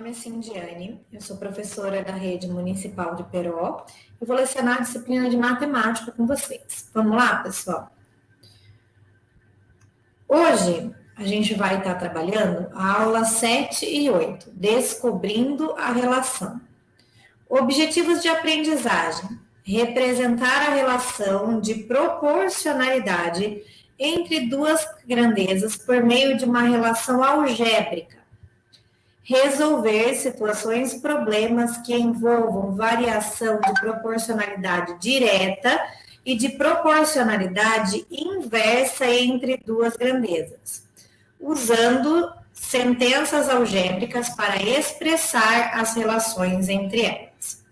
nome é Cindiane, eu sou professora da Rede Municipal de Peró. Eu vou lecionar a disciplina de matemática com vocês. Vamos lá, pessoal? Hoje a gente vai estar trabalhando a aula 7 e 8, Descobrindo a Relação. Objetivos de aprendizagem: representar a relação de proporcionalidade entre duas grandezas por meio de uma relação algébrica. Resolver situações e problemas que envolvam variação de proporcionalidade direta e de proporcionalidade inversa entre duas grandezas, usando sentenças algébricas para expressar as relações entre elas.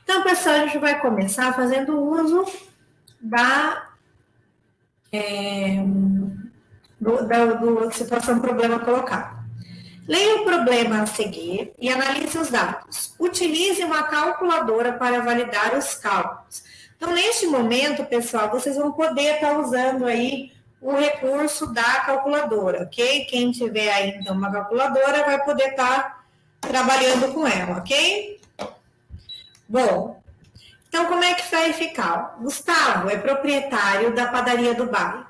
Então, pessoal, a gente vai começar fazendo uso da situação problema colocado. Leia o problema a seguir e analise os dados. Utilize uma calculadora para validar os cálculos. Então, neste momento, pessoal, vocês vão poder estar usando aí o recurso da calculadora, ok? Quem tiver aí, então, uma calculadora vai poder estar trabalhando com ela, ok? Bom, então, como é que vai ficar? Gustavo é proprietário da padaria do bairro.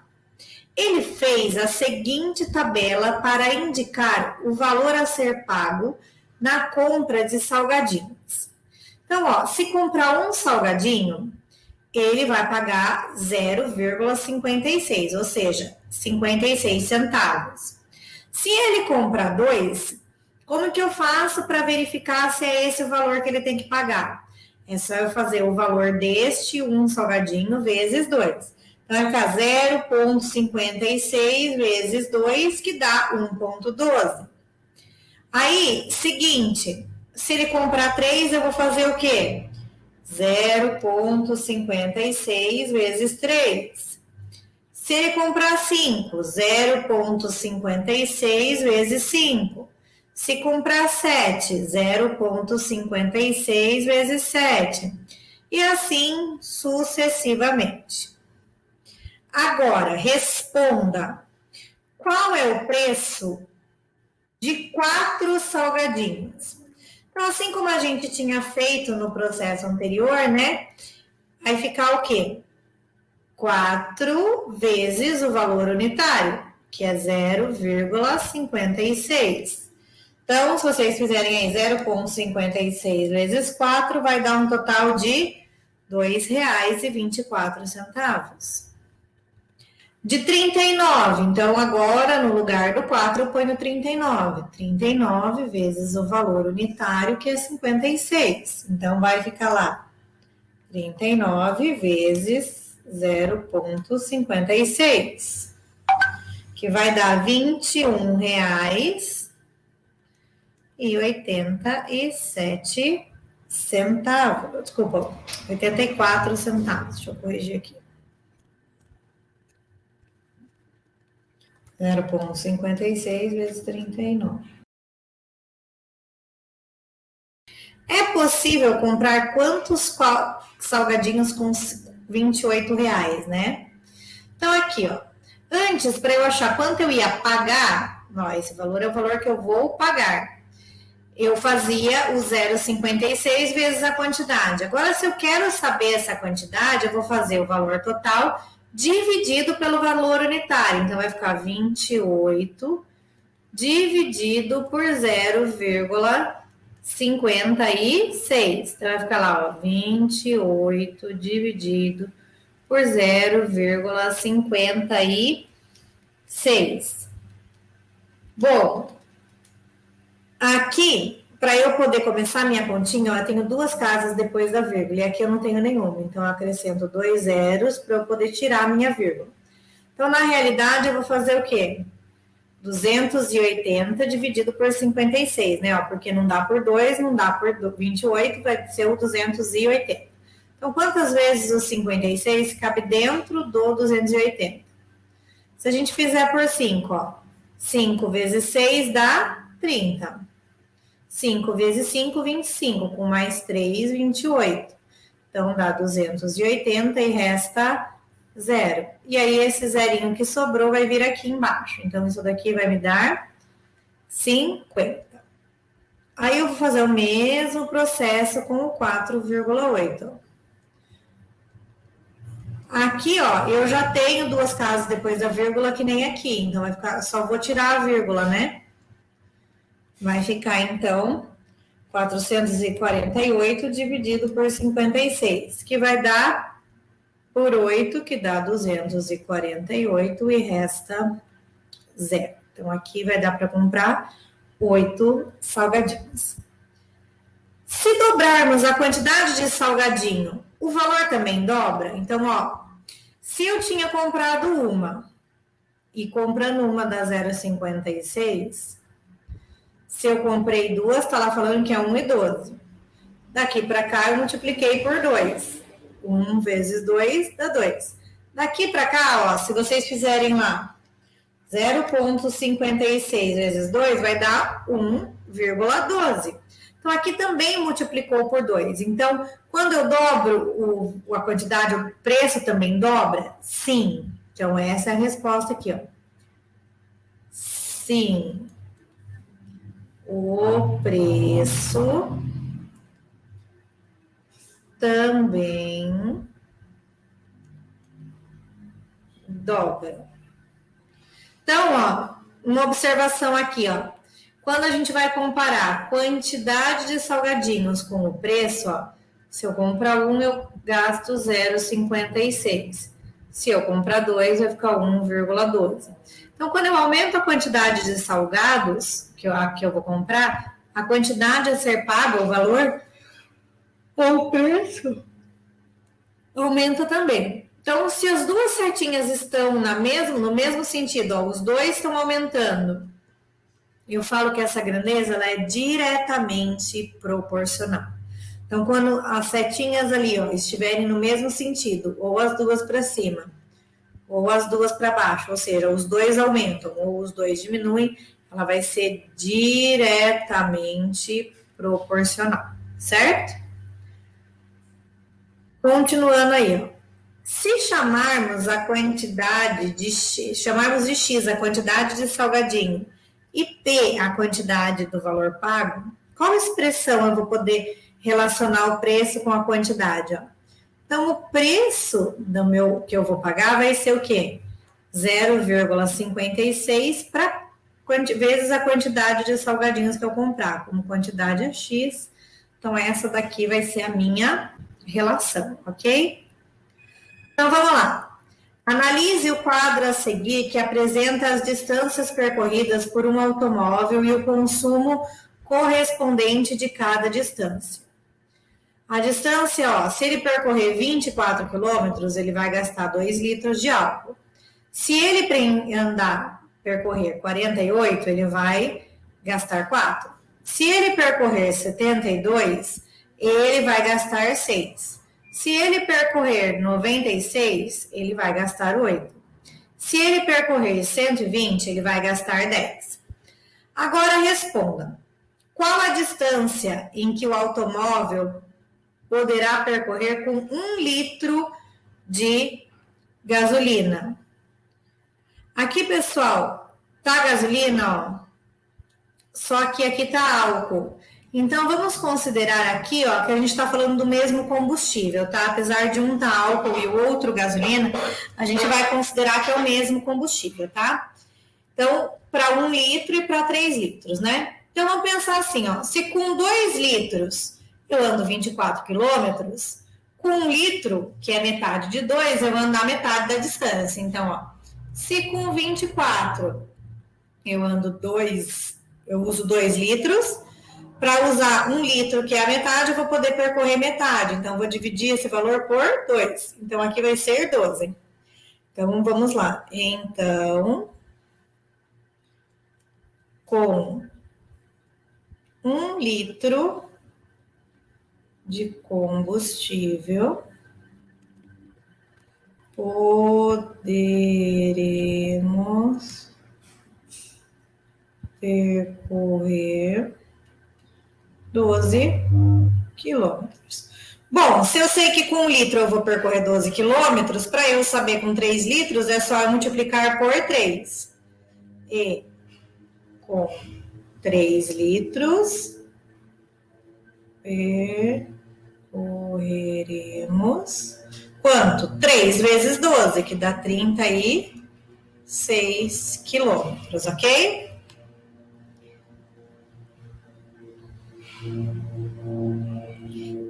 Ele fez a seguinte tabela para indicar o valor a ser pago na compra de salgadinhos. Então, ó, se comprar um salgadinho, ele vai pagar 0,56, ou seja, 56 centavos. Se ele comprar dois, como que eu faço para verificar se é esse o valor que ele tem que pagar? É só eu fazer o valor deste um salgadinho vezes 2. Vai ficar 0,56 vezes 2, que dá 1,12. Aí, seguinte, se ele comprar 3, eu vou fazer o quê? 0,56 vezes 3. Se ele comprar 5, 0,56 vezes 5. Se comprar 7, 0,56 vezes 7. E assim sucessivamente. Agora, responda. Qual é o preço de 4 salgadinhos? Então, assim como a gente tinha feito no processo anterior, né? Vai ficar o quê? 4 vezes o valor unitário, que é 0,56. Então, se vocês fizerem aí 0,56 vezes 4, vai dar um total de R$ 2,24. De 39, então agora no lugar do 4 eu ponho 39. 39 vezes o valor unitário, que é 56. Então vai ficar lá 39 vezes 0,56, que vai dar R$ 21,87. Desculpa, 84 centavos. Deixa eu corrigir aqui. 0,56 vezes 39. É possível comprar quantos salgadinhos com R$ 28, né? Então, aqui, ó. Antes, para eu achar quanto eu ia pagar, ó, esse valor é o valor que eu vou pagar. Eu fazia o 0,56 vezes a quantidade. Agora, se eu quero saber essa quantidade, eu vou fazer o valor total dividido pelo valor unitário. Então, vai ficar 28 dividido por 0,56. Então, vai ficar lá, ó, 28 dividido por 0,56. Bom, aqui, para eu poder começar a minha continha, ó, eu tenho 2 casas depois da vírgula, e aqui eu não tenho nenhuma, então eu acrescento 2 zeros para eu poder tirar a minha vírgula. Então, na realidade, eu vou fazer o quê? 280 dividido por 56, né? Ó, porque não dá por 2, não dá por 28, vai ser o 280. Então, quantas vezes o 56 cabe dentro do 280? Se a gente fizer por 5, ó, 5 vezes 6 dá 30. 5 vezes 5, 25, com mais 3, 28. Então, dá 280 e resta 0. E aí, esse zerinho que sobrou vai vir aqui embaixo. Então, isso daqui vai me dar 50. Aí eu vou fazer o mesmo processo com o 4,8. Aqui, ó, eu já tenho duas casas depois da vírgula, que nem aqui. Então, vai ficar, só vou tirar a vírgula, né? Vai ficar, então, 448 dividido por 56, que vai dar por 8, que dá 248 e resta 0. Então, aqui vai dar para comprar 8 salgadinhos. Se dobrarmos a quantidade de salgadinho, o valor também dobra? Então, ó, se eu tinha comprado uma e comprando uma da 0,56, se eu comprei duas, tá lá falando que é 1,12. Daqui para cá eu multipliquei por 2. 1 vezes 2 dá 2. Daqui para cá, ó, se vocês fizerem lá 0,56 vezes 2 vai dar 1,12. Então, aqui também multiplicou por 2. Então, quando eu dobro a quantidade, o preço também dobra? Sim. Então, essa é a resposta aqui, ó. Sim. O preço também dobra. Então, ó, uma observação aqui, ó. Quando a gente vai comparar quantidade de salgadinhos com o preço, ó, se eu comprar um, eu gasto 0,56. Se eu comprar dois, vai ficar 1,12. Então, quando eu aumento a quantidade de salgados que eu vou comprar, a quantidade a ser paga, o valor, o preço, aumenta também. Então, se as duas setinhas estão no mesmo sentido, ó, os dois estão aumentando, eu falo que essa grandeza ela é diretamente proporcional. Então, quando as setinhas ali ó, estiverem no mesmo sentido, ou as duas para cima, ou as duas para baixo, ou seja, os dois aumentam ou os dois diminuem, ela vai ser diretamente proporcional, certo? Continuando aí, ó. Se chamarmos a quantidade de x, chamarmos de x a quantidade de salgadinho e p a quantidade do valor pago, qual expressão eu vou poder relacionar o preço com a quantidade? Ó? Então, o preço do meu que eu vou pagar vai ser o quê? 0,56 vezes a quantidade de salgadinhos que eu comprar, como quantidade é x. Então, essa daqui vai ser a minha relação, ok? Então, vamos lá. Analise o quadro a seguir que apresenta as distâncias percorridas por um automóvel e o consumo correspondente de cada distância. A distância, ó, se ele percorrer 24 quilômetros, ele vai gastar 2 litros de álcool. Se ele percorrer 48, ele vai gastar 4. Se ele percorrer 72, ele vai gastar 6. Se ele percorrer 96, ele vai gastar 8. Se ele percorrer 120, ele vai gastar 10. Agora responda. Qual a distância em que o automóvel poderá percorrer com 1 litro de gasolina? Aqui, pessoal, tá gasolina, ó. Só que aqui tá álcool. Então, vamos considerar aqui, ó, que a gente está falando do mesmo combustível, tá? Apesar de um tá álcool e o outro gasolina, a gente vai considerar que é o mesmo combustível, tá? Então, para 1 litro e para 3 litros, né? Então, vamos pensar assim, ó. Se com 2 litros eu ando 24 quilômetros, com 1 litro, que é metade de 2, eu ando a metade da distância. Então, ó, se com 24 eu uso 2 litros, para usar 1 litro, que é a metade, eu vou poder percorrer metade. Então, vou dividir esse valor por 2. Então, aqui vai ser 12. Então, vamos lá. Então, com 1 litro de combustível, poderemos percorrer 12 quilômetros. Bom, se eu sei que com 1 litro eu vou percorrer 12 quilômetros, para eu saber com 3 litros é só eu multiplicar por 3. E com 3 litros Percorreremos quanto? 3 vezes 12, que dá 36 quilômetros, ok?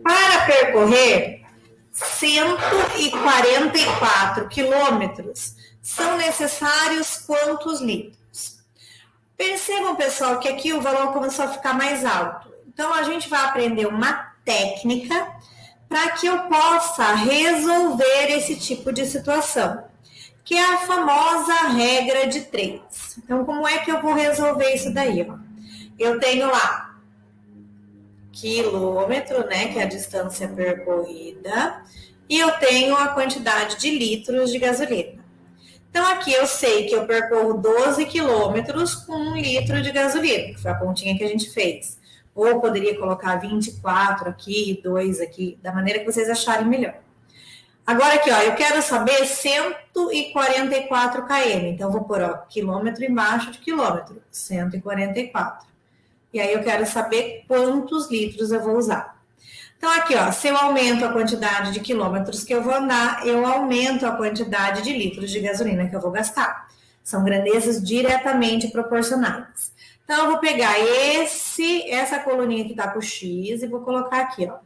Para percorrer 144 quilômetros, são necessários quantos litros? Percebam, pessoal, que aqui o valor começou a ficar mais alto. Então, a gente vai aprender uma técnica para que eu possa resolver esse tipo de situação, que é a famosa regra de 3. Então, como é que eu vou resolver isso daí? Ó? Eu tenho lá quilômetro, né, que é a distância percorrida, e eu tenho a quantidade de litros de gasolina. Então, aqui eu sei que eu percorro 12 quilômetros com 1 litro de gasolina, que foi a continha que a gente fez. Ou eu poderia colocar 24 aqui, 2 aqui, da maneira que vocês acharem melhor. Agora aqui, ó, eu quero saber 144 km. Então, eu vou pôr, ó, quilômetro embaixo de quilômetro, 144. E aí eu quero saber quantos litros eu vou usar. Então, aqui, ó, se eu aumento a quantidade de quilômetros que eu vou andar, eu aumento a quantidade de litros de gasolina que eu vou gastar. São grandezas diretamente proporcionais. Então, eu vou pegar essa coluninha que está com X e vou colocar aqui, ó,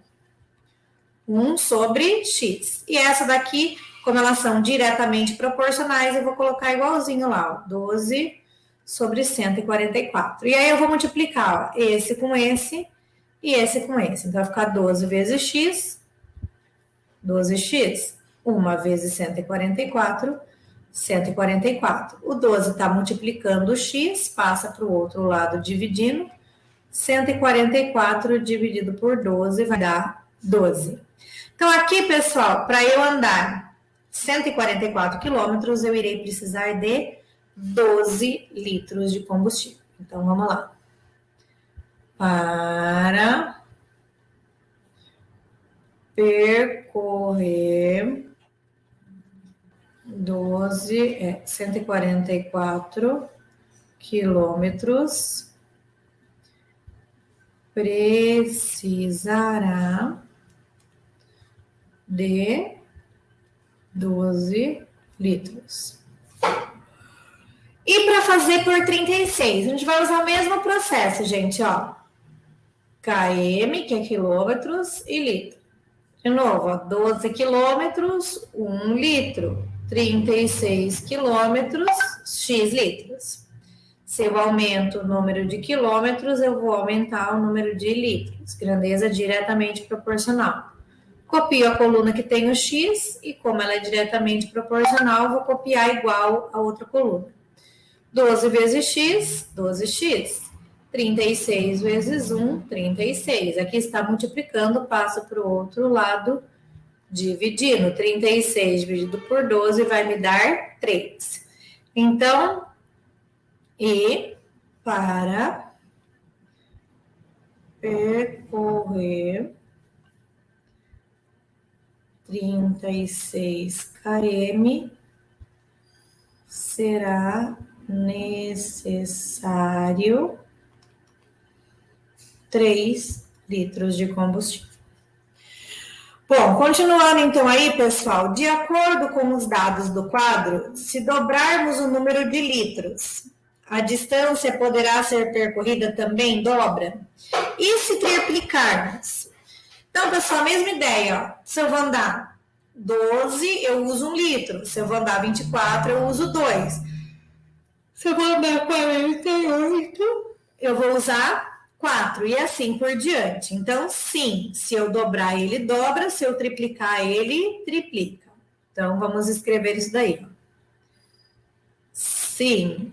1 sobre X. E essa daqui, como elas são diretamente proporcionais, eu vou colocar igualzinho lá, ó, 12 sobre 144. E aí eu vou multiplicar, ó, esse com esse e esse com esse. Então, vai ficar 12 vezes x, 12x, 1 vezes 144, 144. O 12 está multiplicando o x, passa para o outro lado dividindo. 144 dividido por 12 vai dar 12. Então, aqui, pessoal, para eu andar 144 quilômetros, eu irei precisar de 12 litros de combustível. Então, vamos lá. Para percorrer 144 quilômetros, precisará de 12 litros. E para fazer por 36, a gente vai usar o mesmo processo, gente, ó. km, que é quilômetros, e litro. De novo, ó, 12 quilômetros, 1 litro. 36 quilômetros, x litros. Se eu aumento o número de quilômetros, eu vou aumentar o número de litros. Grandeza diretamente proporcional. Copio a coluna que tem o x, e como ela é diretamente proporcional, vou copiar igual a outra coluna. 12 vezes x, 12x. 36 vezes 1, 36. Aqui está multiplicando, passo para o outro lado, dividindo. 36 dividido por 12 vai me dar 3. Então, e para percorrer 36 km, será necessário 3 litros de combustível. Bom, continuando então aí, pessoal, de acordo com os dados do quadro, se dobrarmos o número de litros, a distância poderá ser percorrida também dobra? E se triplicarmos? Então, pessoal, mesma ideia, ó. Se eu vou andar 12, eu uso 1 litro. Se eu vou andar 24, eu uso 2. Se eu vou andar 48, eu vou usar 4. E assim por diante. Então, sim, se eu dobrar, ele dobra. Se eu triplicar, ele triplica. Então, vamos escrever isso daí. Ó. Sim,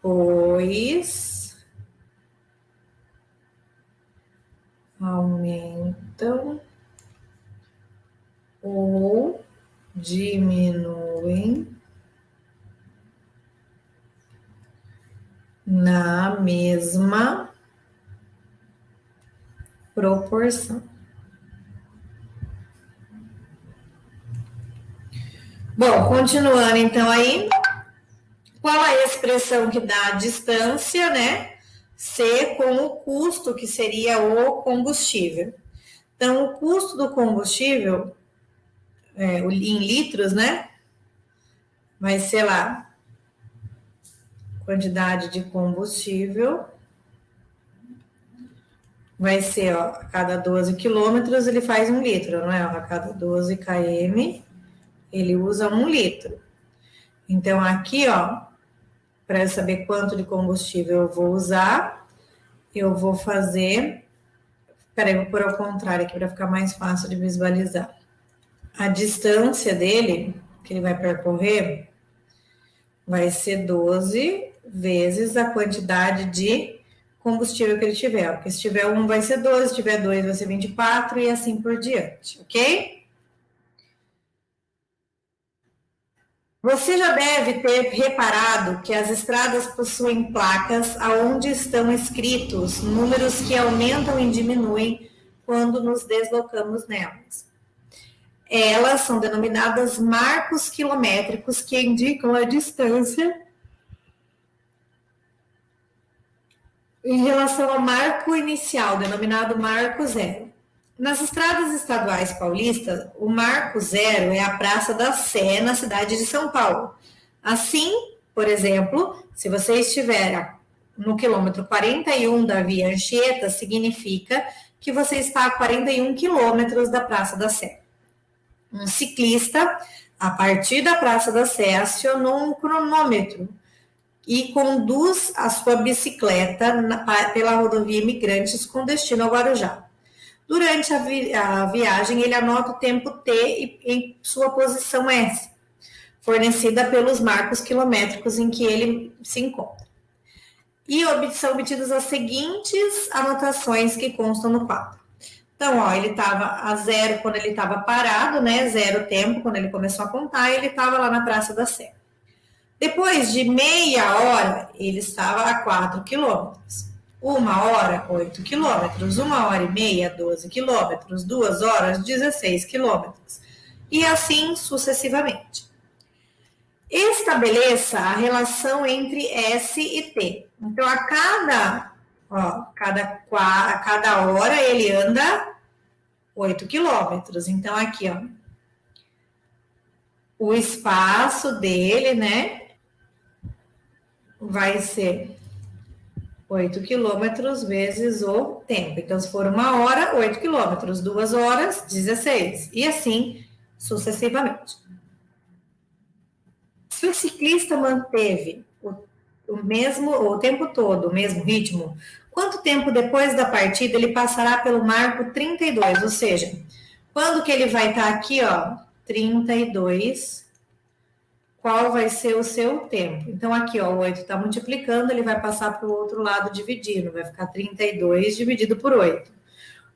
pois aumentam ou diminuem na mesma proporção. Bom, continuando então aí, qual a expressão que dá a distância, né? C com o custo, que seria o combustível. Então, o custo do combustível, em litros, né? Vai ser lá, quantidade de combustível, vai ser, ó, a cada 12 quilômetros ele faz 1 litro, não é? A cada 12 km ele usa 1 litro. Então, aqui, ó, para eu saber quanto de combustível eu vou usar, eu vou fazer... Peraí, vou pôr ao contrário aqui para ficar mais fácil de visualizar. A distância dele, que ele vai percorrer, vai ser 12 vezes a quantidade de combustível que ele tiver. Porque se tiver 1 vai ser 12, se tiver 2 vai ser 24 e assim por diante, ok? Você já deve ter reparado que as estradas possuem placas onde estão escritos números que aumentam e diminuem quando nos deslocamos nelas. Elas são denominadas marcos quilométricos, que indicam a distância em relação ao marco inicial, denominado marco zero. Nas estradas estaduais paulistas, o marco zero é a Praça da Sé, na cidade de São Paulo. Assim, por exemplo, se você estiver no quilômetro 41 da Via Anchieta, significa que você está a 41 quilômetros da Praça da Sé. Um ciclista, a partir da Praça da Sé, acionou um cronômetro e conduz a sua bicicleta pela rodovia Imigrantes com destino ao Guarujá. Durante a viagem, ele anota o tempo T em sua posição S, fornecida pelos marcos quilométricos em que ele se encontra. E são obtidas as seguintes anotações que constam no quadro. Então, ó, ele estava a 0 quando ele estava parado, né? 0 tempo, quando ele começou a contar, ele estava lá na Praça da Sé. Depois de meia hora, ele estava a 4 quilômetros. 1 hora, 8 quilômetros. 1 hora e meia, 12 quilômetros. 2 horas, 16 quilômetros. E assim sucessivamente. Estabeleça a relação entre S e T. Então, a cada hora ele anda 8 quilômetros. Então, aqui, ó, o espaço dele, né, vai ser 8 quilômetros vezes o tempo. Então, se for 1 hora, 8 quilômetros. 2 horas, 16. E assim sucessivamente. Se o ciclista manteve o tempo todo, o mesmo ritmo, quanto tempo depois da partida ele passará pelo marco 32? Ou seja, quando que ele vai estar aqui, ó, 32, qual vai ser o seu tempo? Então, aqui, ó, o 8 está multiplicando, ele vai passar para o outro lado dividindo, vai ficar 32 dividido por 8.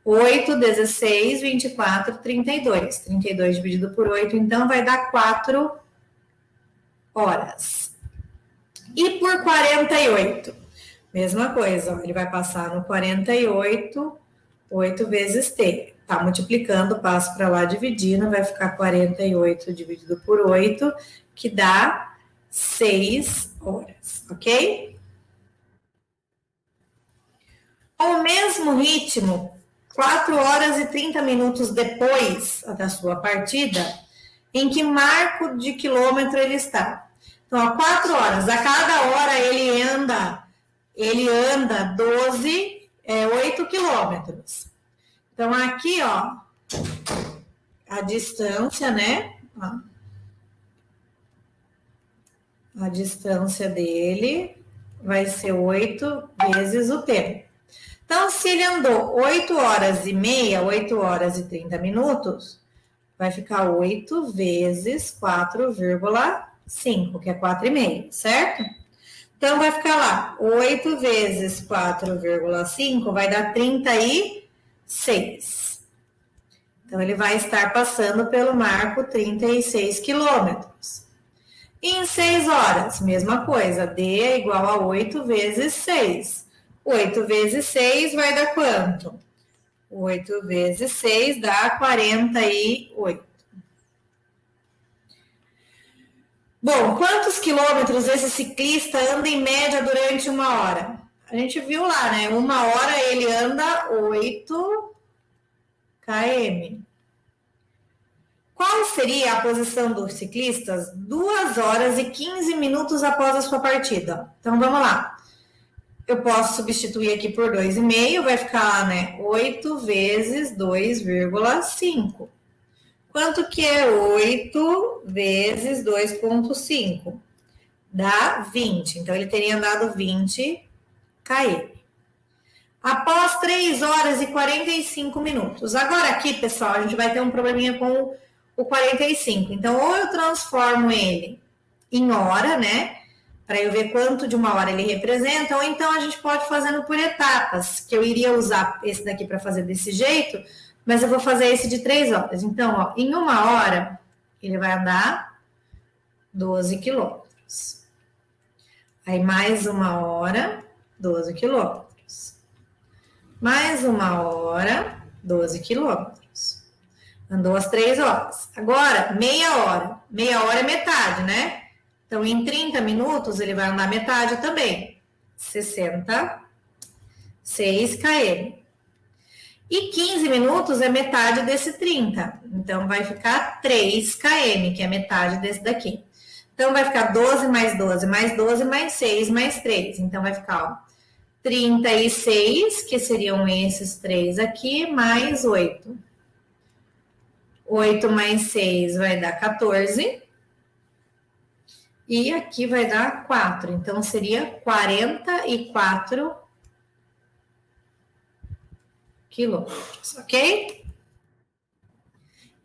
8, 16, 24, 32. 32 dividido por 8, então, vai dar 4 horas. E por 48, mesma coisa, ó, ele vai passar no 48, 8 vezes T. Tá multiplicando, passo para lá dividindo, vai ficar 48 dividido por 8, que dá 6 horas, ok? Com o mesmo ritmo, 4 horas e 30 minutos depois da sua partida, em que marco de quilômetro ele está? Então, a 4 horas, a cada hora ele anda 8 quilômetros. Então, aqui, ó, a distância, né? A distância dele vai ser 8 vezes o tempo. Então, se ele andou 8 horas e meia, 8 horas e 30 minutos, vai ficar 8 vezes 4,5, que é 4,5, certo? Então, vai ficar lá, 8 vezes 4,5 vai dar 36. Então, ele vai estar passando pelo marco 36 quilômetros. E em 6 horas, mesma coisa, D é igual a 8 vezes 6. 8 vezes 6 vai dar quanto? 8 vezes 6 dá 48. Bom, quantos quilômetros esse ciclista anda em média durante 1 hora? A gente viu lá, né? 1 hora ele anda 8 km. Qual seria a posição dos ciclistas 2 horas e 15 minutos após a sua partida? Então, vamos lá. Eu posso substituir aqui por 2,5, vai ficar, né, 8 vezes 2,5. Quanto que é 8 vezes 2,5? Dá 20. Então, ele teria andado 20 km. Após 3 horas e 45 minutos. Agora aqui, pessoal, a gente vai ter um probleminha com o 45. Então, ou eu transformo ele em hora, né? Para eu ver quanto de 1 hora ele representa, ou então a gente pode fazendo por etapas, que eu iria usar esse daqui para fazer desse jeito, mas eu vou fazer esse de 3 horas. Então, ó, em 1 hora, ele vai andar 12 quilômetros. Aí, mais 1 hora, 12 quilômetros. Mais 1 hora, 12 quilômetros. Andou as 3 horas. Agora, meia hora. Meia hora é metade, né? Então, em 30 minutos, ele vai andar metade também. 66 km. E 15 minutos é metade desse 30. Então, vai ficar 3 km, que é metade desse daqui. Então, vai ficar 12 mais 12 mais 12 mais 6 mais 3. Então, vai ficar, ó, 36, que seriam esses 3 aqui, mais 8. 8 mais 6 vai dar 14. E aqui vai dar 4. Então, seria 44 quilômetros, ok?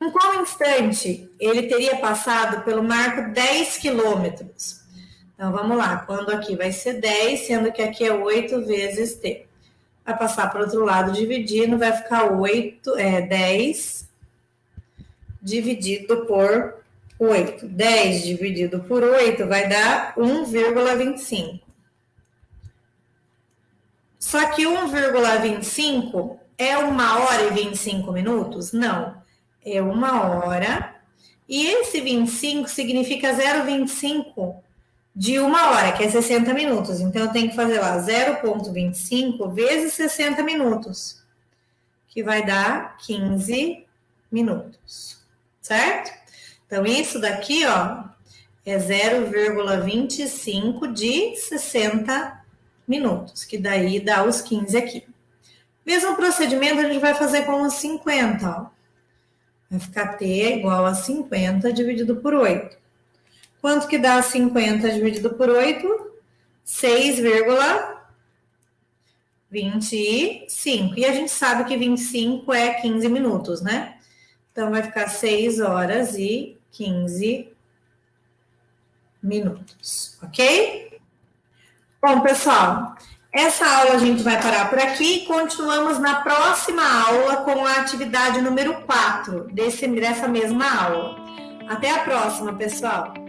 Em qual instante ele teria passado pelo marco 10 quilômetros? Então, vamos lá. Quando aqui vai ser 10, sendo que aqui é 8 vezes t. Vai passar para o outro lado dividindo, vai ficar 10 dividido por 8. 10 dividido por 8 vai dar 1,25. Só que 1,25 é 1 hora e 25 minutos? Não. É 1 hora. E esse 25 significa 0,25 de 1 hora, que é 60 minutos. Então, eu tenho que fazer lá 0,25 vezes 60 minutos, que vai dar 15 minutos. Certo? Então, isso daqui, ó, é 0,25 de 60 minutos, que daí dá os 15 aqui. Mesmo procedimento, a gente vai fazer com os 50, ó. Vai ficar T igual a 50 dividido por 8. Quanto que dá 50 dividido por 8? 6,25. E a gente sabe que 25 é 15 minutos, né? Então, vai ficar 6 horas e 15 minutos, ok? Bom, pessoal, essa aula a gente vai parar por aqui e continuamos na próxima aula com a atividade número 4 dessa mesma aula. Até a próxima, pessoal!